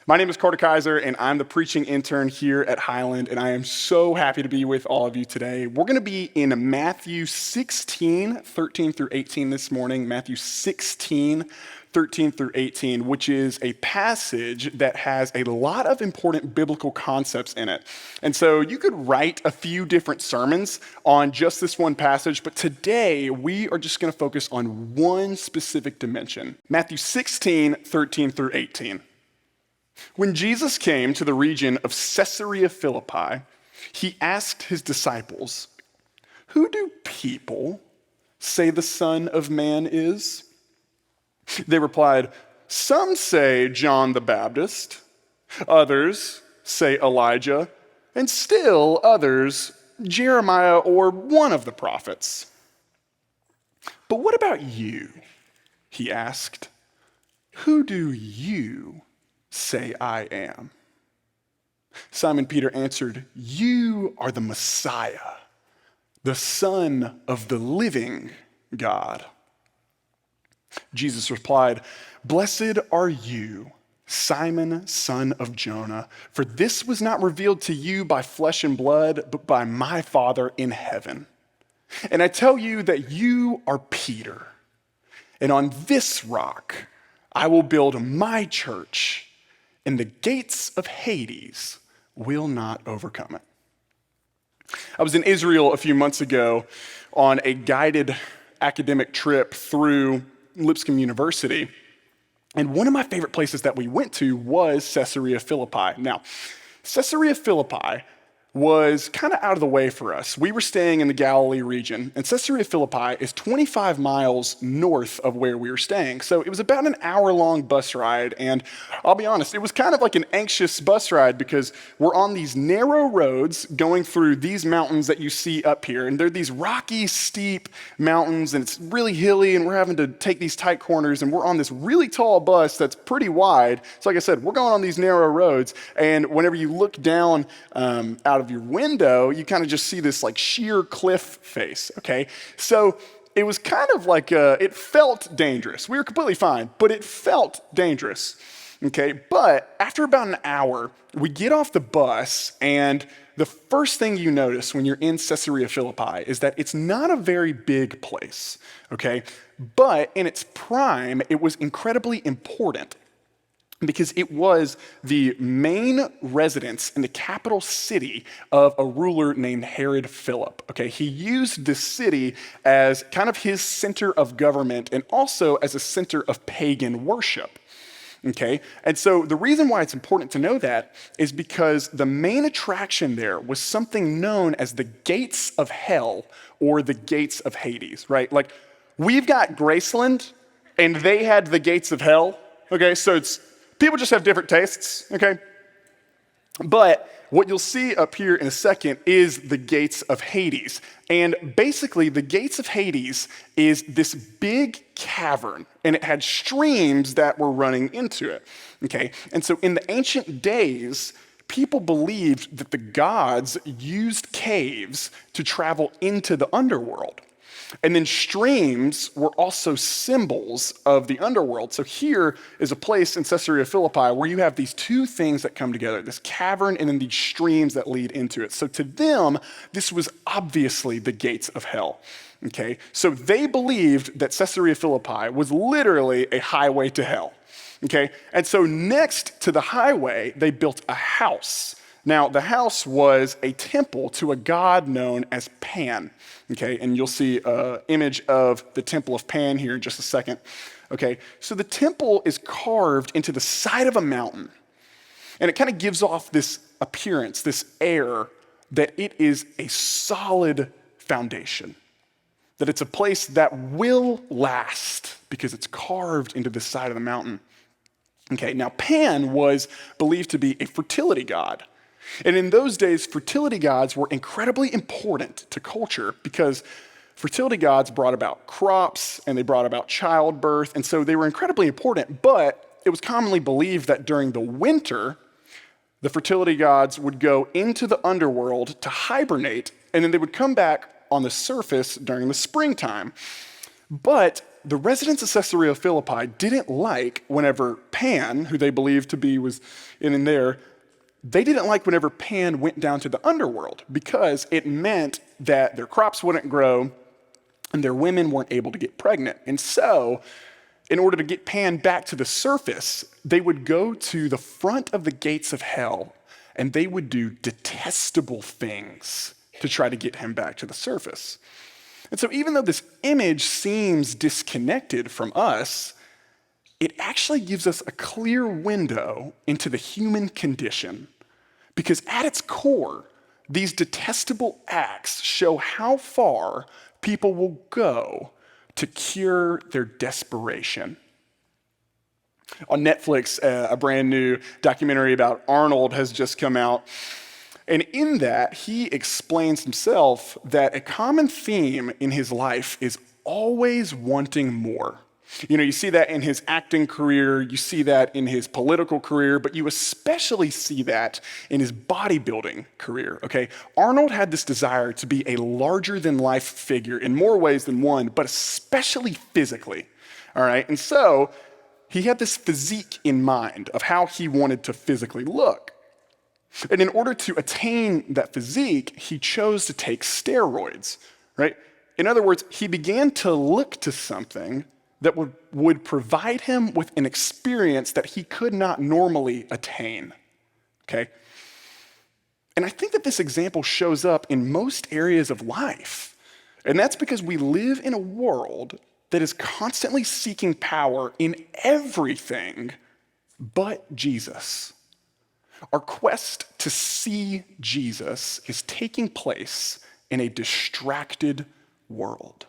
My name is Carter Kiser, and I'm the preaching intern here at Highland, and I am so happy to be with all of you today. We're going to be in Matthew 16, 13 through 18 this morning. Matthew 16, 13 through 18, which is a passage that has a lot of important biblical concepts in it. And so you could write a few different sermons on just this one passage, but today we are just going to focus on one specific dimension. Matthew 16, 13 through 18. When Jesus came to the region of Caesarea Philippi, he asked his disciples, "Who do people say the Son of Man is?" They replied, "Some say John the Baptist, others say Elijah, and still others Jeremiah or one of the prophets." "But what about you?" he asked. "Who do you say I am?" Simon Peter answered, "You are the Messiah, the Son of the living God." Jesus replied, "Blessed are you, Simon, son of Jonah, for this was not revealed to you by flesh and blood, but by my Father in heaven. And I tell you that you are Peter, and on this rock I will build my church, and the gates of Hades will not overcome it." I was in Israel a few months ago on a guided academic trip through Lipscomb University. And one of my favorite places that we went to was Caesarea Philippi. Now, Caesarea Philippi was kind of out of the way for us. We were staying in the Galilee region, and Caesarea Philippi is 25 miles north of where we were staying. So it was about an hour-long bus ride, and I'll be honest, it was kind of like an anxious bus ride because we're on these narrow roads going through these mountains that you see up here, and they're these rocky, steep mountains, and it's really hilly, and we're having to take these tight corners, and we're on this really tall bus that's pretty wide. So like I said, we're going on these narrow roads, and whenever you look down out of your window, you kind of just see this like sheer cliff face, okay? So it was kind of like, it felt dangerous. We were completely fine, but it felt dangerous, okay? But after about an hour, we get off the bus, and the first thing you notice when you're in Caesarea Philippi is that it's not a very big place, okay? But in its prime, it was incredibly important, because it was the main residence in the capital city of a ruler named Herod Philip. Okay, he used this city as kind of his center of government and also as a center of pagan worship. Okay, and so the reason why it's important to know that is because the main attraction there was something known as the gates of hell or the gates of Hades, right? Like, we've got Graceland and they had the gates of hell. Okay, so people just have different tastes, okay? But what you'll see up here in a second is the gates of Hades. And basically, the gates of Hades is this big cavern, and it had streams that were running into it, okay? And so in the ancient days, people believed that the gods used caves to travel into the underworld. And then streams were also symbols of the underworld. So here is a place in Caesarea Philippi where you have these two things that come together, this cavern and then these streams that lead into it. So to them, this was obviously the gates of hell. Okay, so they believed that Caesarea Philippi was literally a highway to hell. Okay, and so next to the highway, they built a house. Now, the house was a temple to a god known as Pan, okay? And you'll see an image of the temple of Pan here in just a second, okay? So the temple is carved into the side of a mountain, and it kind of gives off this appearance, this air, that it is a solid foundation, that it's a place that will last because it's carved into the side of the mountain. Okay, now Pan was believed to be a fertility god. And in those days, fertility gods were incredibly important to culture because fertility gods brought about crops and they brought about childbirth. And so they were incredibly important, but it was commonly believed that during the winter, the fertility gods would go into the underworld to hibernate, and then they would come back on the surface during the springtime. But the residents of Caesarea Philippi didn't like whenever Pan, who they believed to be was in there, they didn't like whenever Pan went down to the underworld because it meant that their crops wouldn't grow and their women weren't able to get pregnant. And so, in order to get Pan back to the surface, they would go to the front of the gates of hell and they would do detestable things to try to get him back to the surface. And so even though this image seems disconnected from us, it actually gives us a clear window into the human condition. Because at its core, these detestable acts show how far people will go to cure their desperation. On Netflix, a brand new documentary about Arnold has just come out. And in that, he explains himself that a common theme in his life is always wanting more. You know, you see that in his acting career, you see that in his political career, but you especially see that in his bodybuilding career, okay? Arnold had this desire to be a larger-than-life figure in more ways than one, but especially physically, all right? And so he had this physique in mind of how he wanted to physically look. And in order to attain that physique, he chose to take steroids, right? In other words, he began to look to something that would provide him with an experience that he could not normally attain, okay? And I think that this example shows up in most areas of life. And that's because we live in a world that is constantly seeking power in everything but Jesus. Our quest to see Jesus is taking place in a distracted world.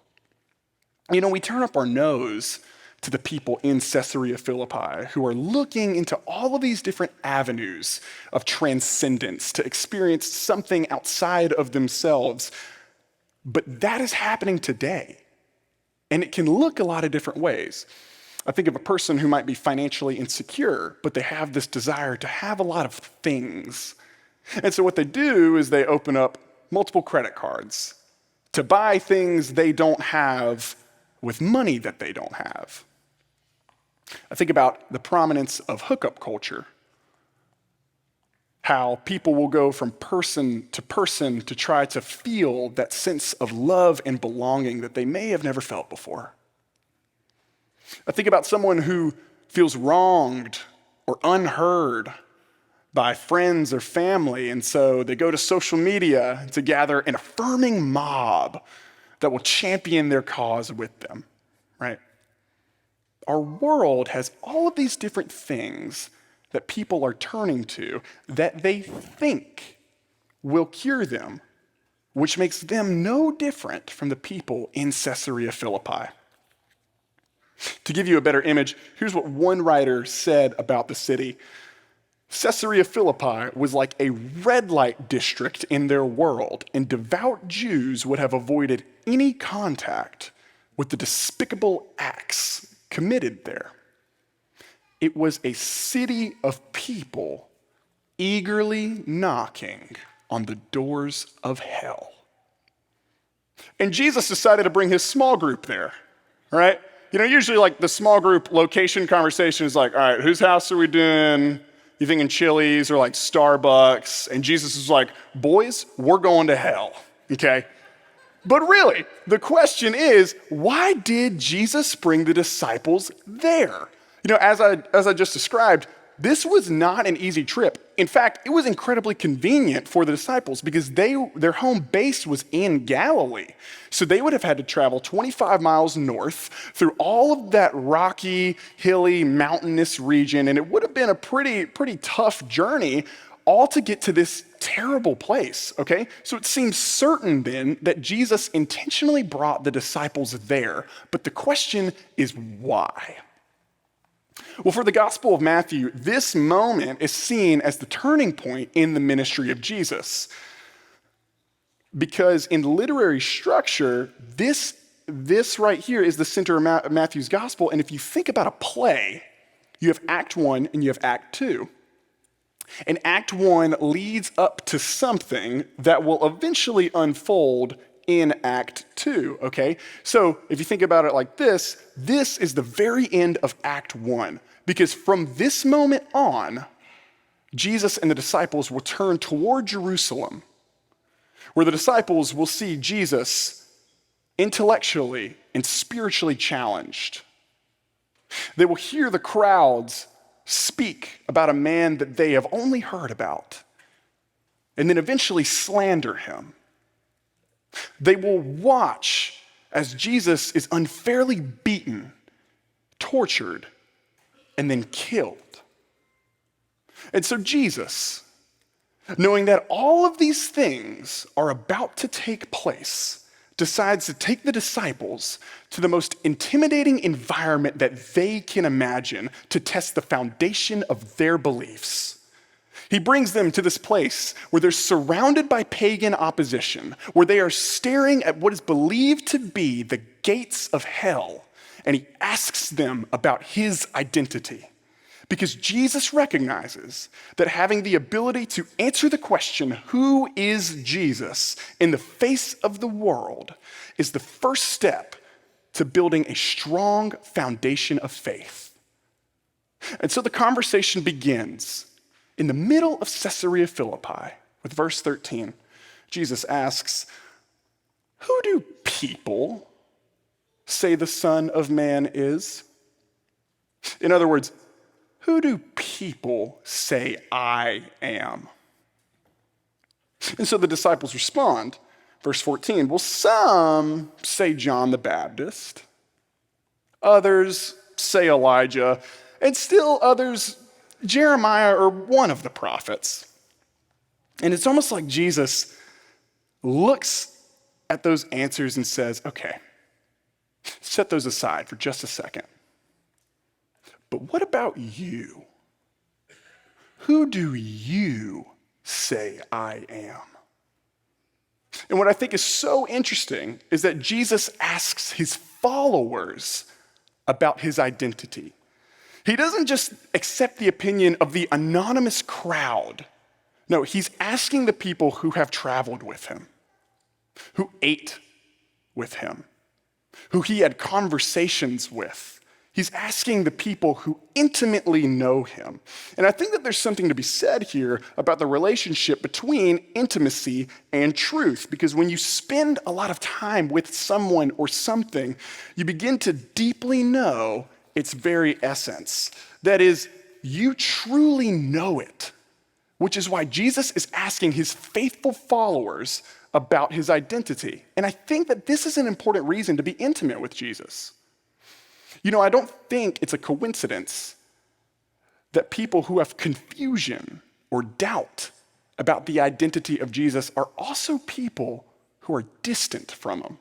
You know, we turn up our nose to the people in Caesarea Philippi who are looking into all of these different avenues of transcendence to experience something outside of themselves. But that is happening today. And it can look a lot of different ways. I think of a person who might be financially insecure, but they have this desire to have a lot of things. And so what they do is they open up multiple credit cards to buy things they don't have with money that they don't have. I think about the prominence of hookup culture, how people will go from person to try to feel that sense of love and belonging that they may have never felt before. I think about someone who feels wronged or unheard by friends or family, and so they go to social media to gather an affirming mob that will champion their cause with them, right? Our world has all of these different things that people are turning to that they think will cure them, which makes them no different from the people in Caesarea Philippi. To give you a better image, here's what one writer said about the city. Caesarea Philippi was like a red light district in their world, and devout Jews would have avoided any contact with the despicable acts committed there. It was a city of people eagerly knocking on the doors of hell. And Jesus decided to bring his small group there, right? You know, usually like the small group location conversation is like, all right, whose house are we doing? You thinking Chili's or like Starbucks? And Jesus is like, boys, we're going to hell, okay? But really, the question is, why did Jesus bring the disciples there? You know, as I just described, this was not an easy trip. In fact, it was incredibly convenient for the disciples because their home base was in Galilee. So they would have had to travel 25 miles north through all of that rocky, hilly, mountainous region, and it would have been a pretty tough journey all to get to this terrible place, okay? So it seems certain then that Jesus intentionally brought the disciples there, but the question is why? Well, for the Gospel of Matthew, this moment is seen as the turning point in the ministry of Jesus. Because in literary structure, this right here is the center of Matthew's Gospel. And if you think about a play, you have Act 1 and you have Act 2. And Act 1 leads up to something that will eventually unfold in Act 2, okay? So if you think about it like this is the very end of Act 1, because from this moment on, Jesus and the disciples will turn toward Jerusalem, where the disciples will see Jesus intellectually and spiritually challenged. They will hear the crowds speak about a man that they have only heard about, and then eventually slander him. They will watch as Jesus is unfairly beaten, tortured, and then killed. And so Jesus, knowing that all of these things are about to take place, decides to take the disciples to the most intimidating environment that they can imagine to test the foundation of their beliefs. He brings them to this place where they're surrounded by pagan opposition, where they are staring at what is believed to be the gates of hell, and he asks them about his identity. Because Jesus recognizes that having the ability to answer the question, who is Jesus, in the face of the world, is the first step to building a strong foundation of faith. And so the conversation begins in the middle of Caesarea Philippi with verse 13. Jesus asks, "Who do people say the Son of Man is?" In other words, who do people say I am? And so the disciples respond, verse 14, well, some say John the Baptist, others say Elijah, and still others Jeremiah or one of the prophets. And it's almost like Jesus looks at those answers and says, okay, set those aside for just a second. But what about you? Who do you say I am? And what I think is so interesting is that Jesus asks his followers about his identity. He doesn't just accept the opinion of the anonymous crowd. No, he's asking the people who have traveled with him, who ate with him, who he had conversations with. He's asking the people who intimately know him. And I think that there's something to be said here about the relationship between intimacy and truth, because when you spend a lot of time with someone or something, you begin to deeply know its very essence. That is, you truly know it, which is why Jesus is asking his faithful followers about his identity. And I think that this is an important reason to be intimate with Jesus. You know, I don't think it's a coincidence that people who have confusion or doubt about the identity of Jesus are also people who are distant from him.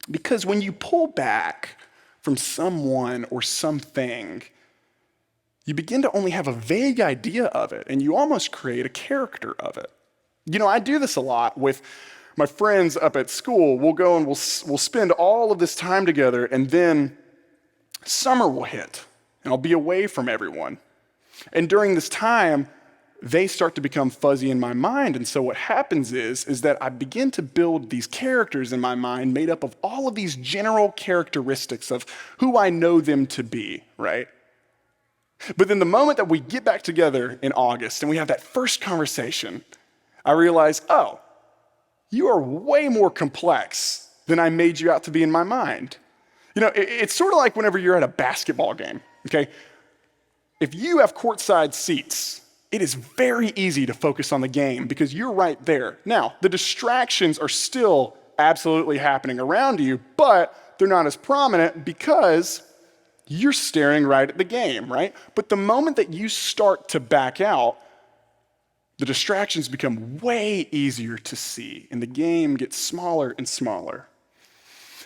Because when you pull back from someone or something, you begin to only have a vague idea of it, and you almost create a character of it. You know, I do this a lot with my friends up at school. We'll go and we'll spend all of this time together, and then summer will hit, and I'll be away from everyone. And during this time, they start to become fuzzy in my mind. And so what happens is that I begin to build these characters in my mind made up of all of these general characteristics of who I know them to be, right? But then the moment that we get back together in August and we have that first conversation, I realize, oh, you are way more complex than I made you out to be in my mind. You know, it's sort of like whenever you're at a basketball game, okay? If you have courtside seats, it is very easy to focus on the game because you're right there. Now, the distractions are still absolutely happening around you, but they're not as prominent because you're staring right at the game, right? But the moment that you start to back out, the distractions become way easier to see, and the game gets smaller and smaller.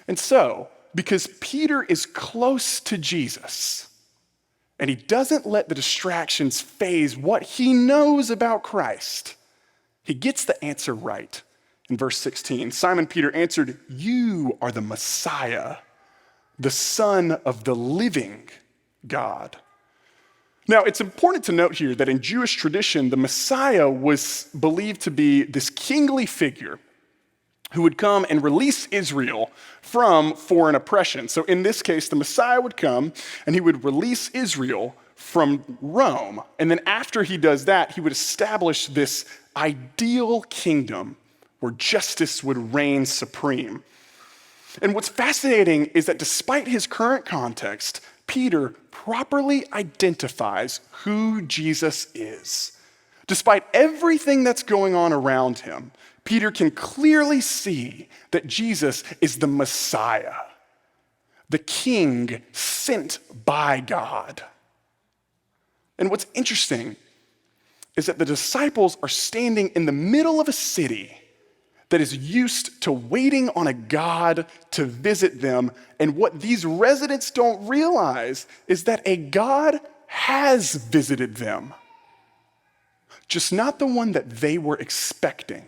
And so, because Peter is close to Jesus, and he doesn't let the distractions phase what he knows about Christ, he gets the answer right. In verse 16, Simon Peter answered, "You are the Messiah, the Son of the living God." Now, it's important to note here that in Jewish tradition, the Messiah was believed to be this kingly figure who would come and release Israel from foreign oppression. So in this case, the Messiah would come and he would release Israel from Rome. And then after he does that, he would establish this ideal kingdom where justice would reign supreme. And what's fascinating is that despite his current context, Peter properly identifies who Jesus is. Despite everything that's going on around him, Peter can clearly see that Jesus is the Messiah, the King sent by God. And what's interesting is that the disciples are standing in the middle of a city that is used to waiting on a God to visit them. And what these residents don't realize is that a God has visited them, just not the one that they were expecting.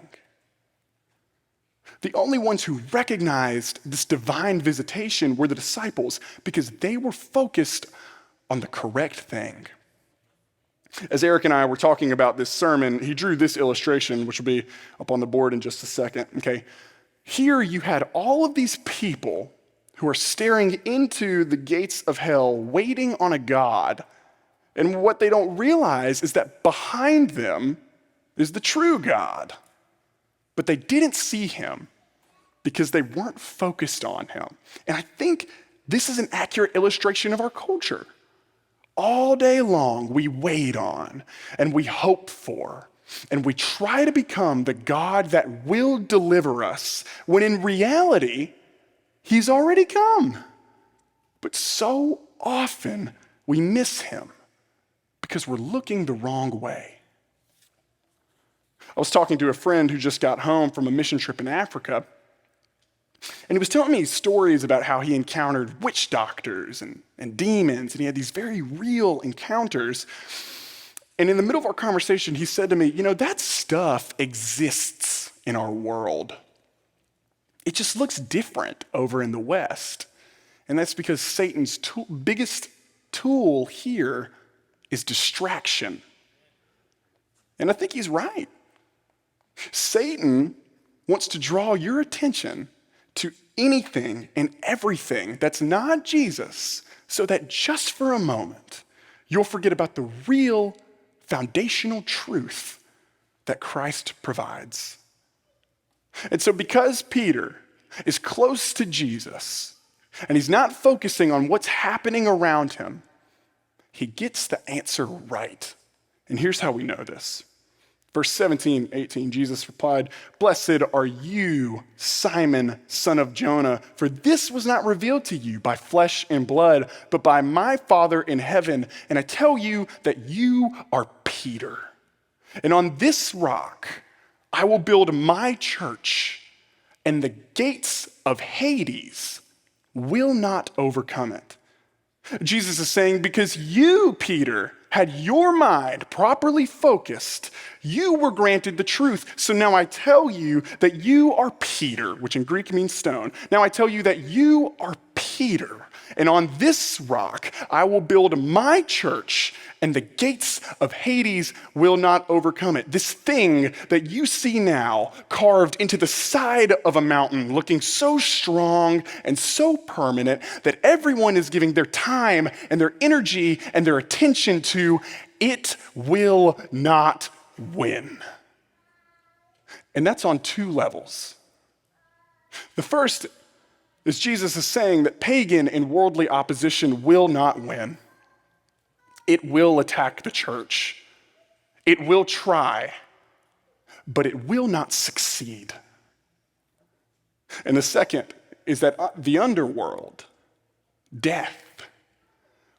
The only ones who recognized this divine visitation were the disciples because they were focused on the correct thing. As Eric and I were talking about this sermon, he drew this illustration, which will be up on the board in just a second. Okay, here you had all of these people who are staring into the gates of hell, waiting on a God. And what they don't realize is that behind them is the true God. But they didn't see him because they weren't focused on him. And I think this is an accurate illustration of our culture. All day long, we wait on and we hope for, and we try to become the God that will deliver us, when in reality, he's already come. But so often, we miss him because we're looking the wrong way. I was talking to a friend who just got home from a mission trip in Africa, and he was telling me stories about how he encountered witch doctors and demons, and he had these very real encounters. And in the middle of our conversation, he said to me, that stuff exists in our world. It just looks different over in the West. And that's because Satan's biggest tool here is distraction. And I think he's right. Satan wants to draw your attention to anything and everything that's not Jesus, so that just for a moment, you'll forget about the real foundational truth that Christ provides. And so because Peter is close to Jesus, and he's not focusing on what's happening around him, he gets the answer right. And here's how we know this. Verse 17, 18, Jesus replied, "Blessed are you, Simon, son of Jonah, for this was not revealed to you by flesh and blood, but by my Father in heaven. And I tell you that you are Peter. And on this rock I will build my church, and the gates of Hades will not overcome it." Jesus is saying, because you, Peter, had your mind properly focused, you were granted the truth. So now I tell you that you are Peter, which in Greek means stone. Now I tell you that you are Peter, and on this rock I will build my church, and the gates of Hades will not overcome it. This thing that you see now carved into the side of a mountain, looking so strong and so permanent that everyone is giving their time and their energy and their attention to, it will not win. And that's on two levels. The first is Jesus is saying that pagan and worldly opposition will not win. It will attack the church. It will try, but it will not succeed. And the second is that the underworld, death,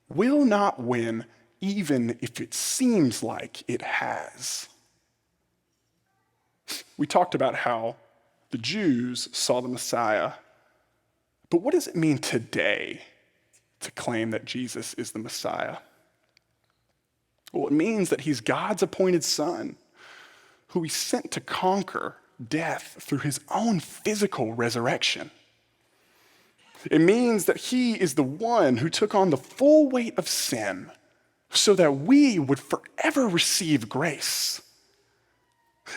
will not win even if it seems like it has. We talked about how the Jews saw the Messiah, but what does it mean today to claim that Jesus is the Messiah? Well, it means that he's God's appointed son, who he sent to conquer death through his own physical resurrection. It means that he is the one who took on the full weight of sin so that we would forever receive grace.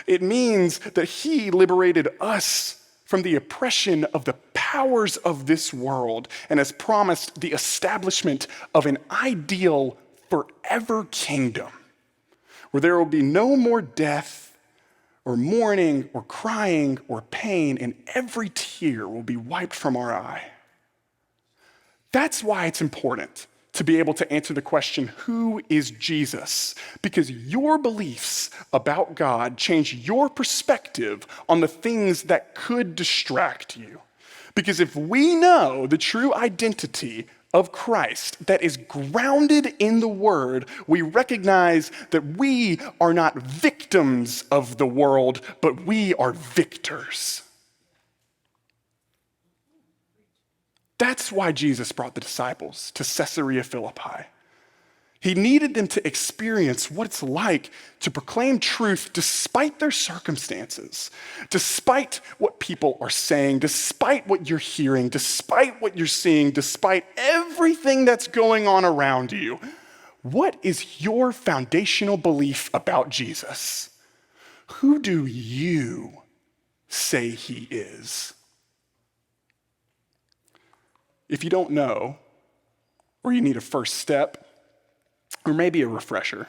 It means that he liberated us from the oppression of the powers of this world and has promised the establishment of an ideal forever kingdom where there will be no more death or mourning or crying or pain, and every tear will be wiped from our eye. That's why it's important to be able to answer the question, who is Jesus? Because your beliefs about God change your perspective on the things that could distract you. Because if we know the true identity of Christ that is grounded in the Word, we recognize that we are not victims of the world, but we are victors. That's why Jesus brought the disciples to Caesarea Philippi. He needed them to experience what it's like to proclaim truth despite their circumstances, despite what people are saying, despite what you're hearing, despite what you're seeing, despite everything that's going on around you. What is your foundational belief about Jesus? Who do you say he is? If you don't know, or you need a first step, or maybe a refresher,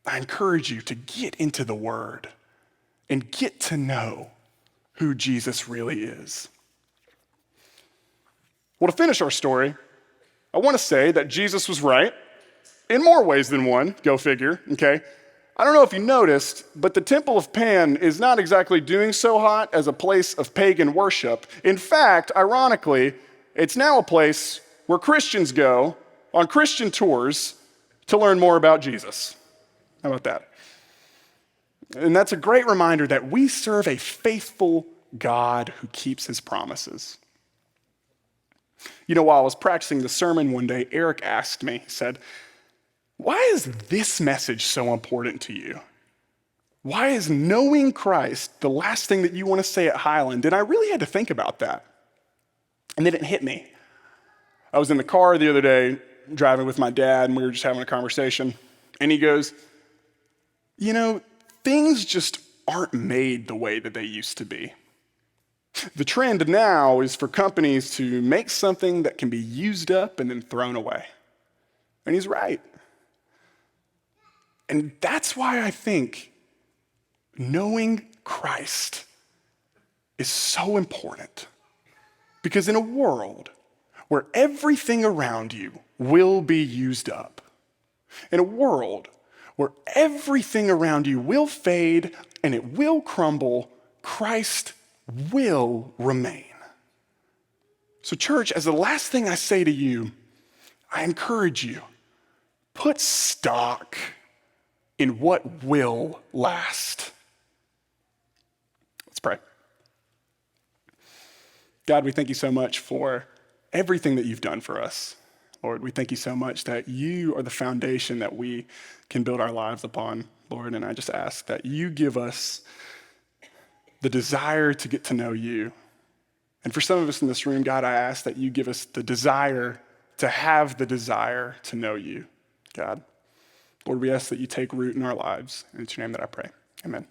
I encourage you to get into the Word and get to know who Jesus really is. Well, to finish our story, I want to say that Jesus was right in more ways than one, go figure, okay? I don't know if you noticed, but the Temple of Pan is not exactly doing so hot as a place of pagan worship. In fact, ironically, it's now a place where Christians go on Christian tours to learn more about Jesus. How about that? And that's a great reminder that we serve a faithful God who keeps his promises. You know, while I was practicing the sermon one day, Eric asked me, he said, "Why is this message so important to you? Why is knowing Christ the last thing that you want to say at Highland?" And I really had to think about that. And then it hit me. I was in the car the other day driving with my dad, and we were just having a conversation. And he goes, "You know, things just aren't made the way that they used to be. The trend now is for companies to make something that can be used up and then thrown away." And he's right. And that's why I think knowing Christ is so important. Because in a world where everything around you will be used up, in a world where everything around you will fade and it will crumble, Christ will remain. So, church, as the last thing I say to you, I encourage you, put stock in what will last. Let's pray. God, we thank you so much for everything that you've done for us. Lord, we thank you so much that you are the foundation that we can build our lives upon, Lord. And I just ask that you give us the desire to get to know you. And for some of us in this room, God, I ask that you give us the desire to have the desire to know you, God. Lord, we ask that you take root in our lives. And it's your name that I pray. Amen.